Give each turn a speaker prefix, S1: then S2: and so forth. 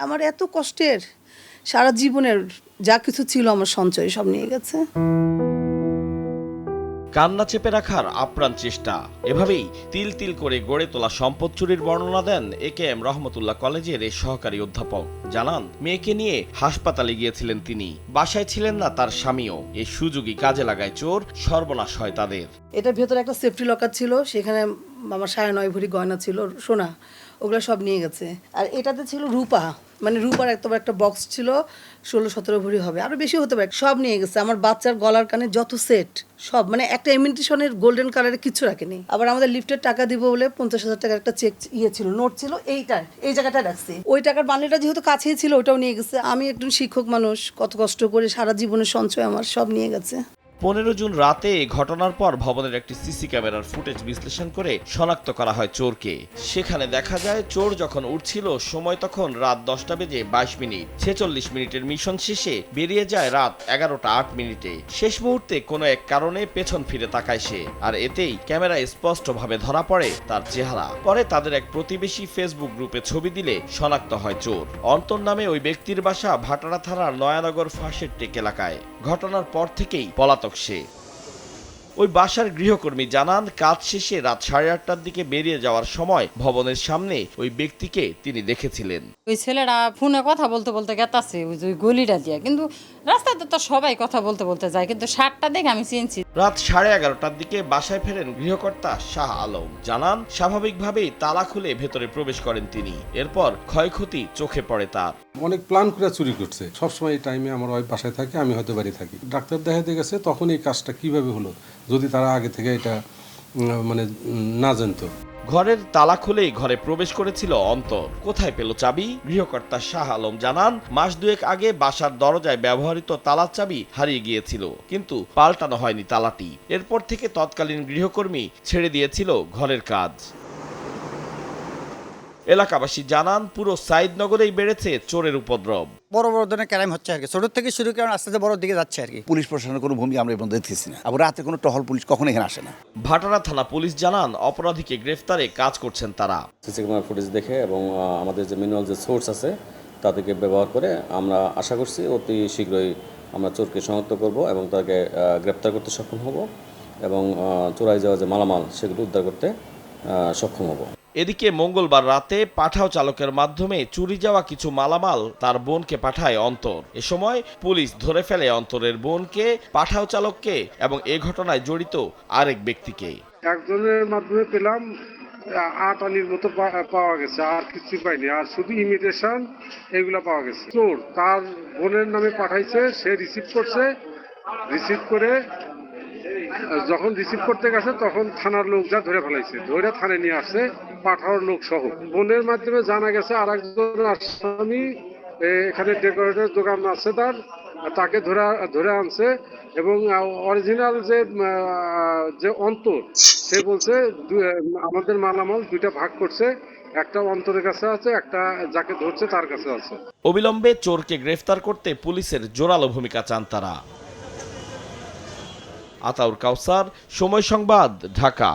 S1: আমার এত কষ্টের সারা জীবনের যা কিছু ছিল আমার সঞ্চয় সব নিয়ে গেছে।
S2: কান্না চেপে রাখার আপ্রাণ চেষ্টা। এভাবেই তিল তিল করে গড়ে তোলা সম্পদ চুরির বর্ণনা দেন AKM রহমতুল্লাহ কলেজের এই সহকারী অধ্যাপক। জানান, মেয়েকে নিয়ে হাসপাতালে গিয়েছিলেন তিনি, বাসায় ছিলেন না তার স্বামীও। এই সুযোগই কাজে লাগায় চোর, সর্বনাশ হয় তাদের।
S1: এটার ভেতরে একটা সেফটি লকার ছিল, সেখানে আমার 9.5 ভরি গয়না ছিল, সোনা, ওগুলো সব নিয়ে গেছে। আর এটাতে ছিল রূপা, মানে রূপার একটা বক্স ছিল, 16-17 ভরি হবে, আরো বেশি হতে পারে, সব নিয়ে গেছে। আমার বাচ্চার গলার কানে যত সেট সব, মানে একটা ইমিটেশনের গোল্ডেন কালারের কিছু রাখেনি। আবার আমাদের লিফটের টাকা দিব বলে 50,000 টাকার একটা চেক ছিল, নোট ছিল, এই জায়গাটা রাখছি। ওই টাকার বান্ডিলটা যেহেতু কাছেই ছিল, ওটাও নিয়ে গেছে। আমি একজন শিক্ষক মানুষ, কত কষ্ট করে সারা জীবনের সঞ্চয় আমার সব নিয়ে গেছে।
S2: 15 জুন রাতে ঘটনার পর ভবনের একটি সিসি ক্যামেরার ফুটেজ বিশ্লেষণ করে শনাক্ত করা হয় চোরকে। সেখানে দেখা যায়, চোর যখন উঠছিল সময় তখন রাত 10:22। 46 মিনিটের মিশন শেষে বেরিয়ে যায় রাত 11:08। শেষ মুহূর্তে কোনো এক কারণে পেছন ফিরে তাকায় সে, আর এতেই ক্যামেরায় স্পষ্টভাবে ধরা পড়ে তার চেহারা। পরে তাদের এক প্রতিবেশী ফেসবুক গ্রুপে ছবি দিলে শনাক্ত হয় চোর। অন্তর নামে ওই ব্যক্তির বাসা ভাটারা থানার নয়ানগর ফাঁসের টেক এলাকায়। ঘটনার পর থেকেই পলাতক সে। ওই বাসার গৃহকর্মী জানান, কাজ শেষে রাত 8:30টার দিকে বেরিয়ে যাওয়ার সময় ভবনের সামনে ওই ব্যক্তিকে তিনি দেখেছিলেন।
S3: ওই ছেলেরা ফোনে কথা বলতে বলতে গেতাছে ওই গলিটা দিয়ে, কিন্তু রাস্তাতে তো সবাই কথা বলতে বলতে যায়, কিন্তু শার্টটা দেখে আমি চিনছি।
S2: রাত 11:30টার দিকে বাসায় ফেরেন গৃহকর্তা শাহ আলম। জানান, স্বাভাবিকভাবেই তালা খুলে ভেতরে প্রবেশ করেন তিনি। এরপর ক্ষয়ক্ষতি চোখে পড়ে তার।
S4: অনেক প্ল্যান করে চুরি করছে। সবসময় এই টাইমে আমার ওয়াইফ বাসায় থাকে, আমি হয়তো বাড়ি থাকি। ডাক্তার দেখাতে গেছে, তখন এই কাজটা কিভাবে হলো যদি তারা আগে থেকে এটা না জানতো।
S2: ঘরের তালা খুলেই ঘরে প্রবেশ করেছিল অন্তর। কোথায় পেল চাবি? গৃহকর্তা শাহ আলম জানান, মাস দুয়েক আগে বাসার দরজায় ব্যবহৃত তালার চাবি হারিয়ে গিয়েছিল, কিন্তু পাল্টানো হয়নি তালাটি। এরপর থেকে তৎকালীন গৃহকর্মী ছেড়ে দিয়েছিল ঘরের কাজ। এলাকাবাসী জানান, পুরো সাইদনগরেই বেড়েছে চোরের উপদ্রব।
S5: বড় বড় ধরনের ক্রাইম হচ্ছে আর কি, ছোট থেকে শুরু করে আস্তে আস্তে বড় দিকে যাচ্ছে আর কি।
S6: পুলিশ প্রশাসনের কোনো ভূমিকা আমরা এখন দেখতেছি না। আবার রাতে কোনো টহল পুলিশ কখনো এখানে আসে না।
S2: ভাটারা থানা পুলিশ জানান, অপরাধীকে গ্রেফতারে কাজ করছেন তারা।
S7: সিসি ক্যামেরা ফুটেজ দেখে এবং আমাদের যে ম্যানুয়াল যে সোর্স আছে তাদেরকে ব্যবহার করে আমরা আশা করছি অতি শীঘ্রই আমরা চোরকে শনাক্ত করব এবং তাকে গ্রেপ্তার করতে সক্ষম হব এবং চোরাই যাওয়া যে মালামাল সেগুলো উদ্ধার করতে সক্ষম হব।
S2: এদিকে মঙ্গলবার রাতে পাঠাও চালকের মাধ্যমে চুরি যাওয়া কিছু মালামাল তার বোনকে পাঠায় অন্তর। এ সময় পুলিশ ধরে ফেলে অন্তরের বোনকে, পাঠাও চালককে এবং এ ঘটনায় জড়িত আরেক ব্যক্তিকে।
S8: একজনের মাধ্যমে পেলাম 8 আনির মতো পাওয়া গেছে, আর কিছু পাইনি, আর শুধু ইমিটেশন এগুলো পাওয়া গেছে। চোর তার বোনের নামে পাঠাইছে, সে রিসিভ করছে, রিসিভ করে যখন রিসিভ করতে গেছে তখন থানার লোক যা ধরে ফেলাইছে, ধরে থানায় নিয়ে আসছে পাঠাওয়ার লোক সহ। বোনের মাধ্যমে জানা গেছে আর একজন আসামি এখানে ডেকোরেটর দোকান আছে তাকে ধরে আনছে এবং অরিজিনাল যে অন্তর, সে বলছে আমাদের মালামাল দুইটা ভাগ করছে, একটা অন্তরের কাছে আছে, একটা যাকে ধরছে তার কাছে আছে।
S2: অবিলম্বে চোরকে গ্রেফতার করতে পুলিশের জোরালো ভূমিকা চান তারা। আতাউর কাউসার, সময় সংবাদ, ঢাকা।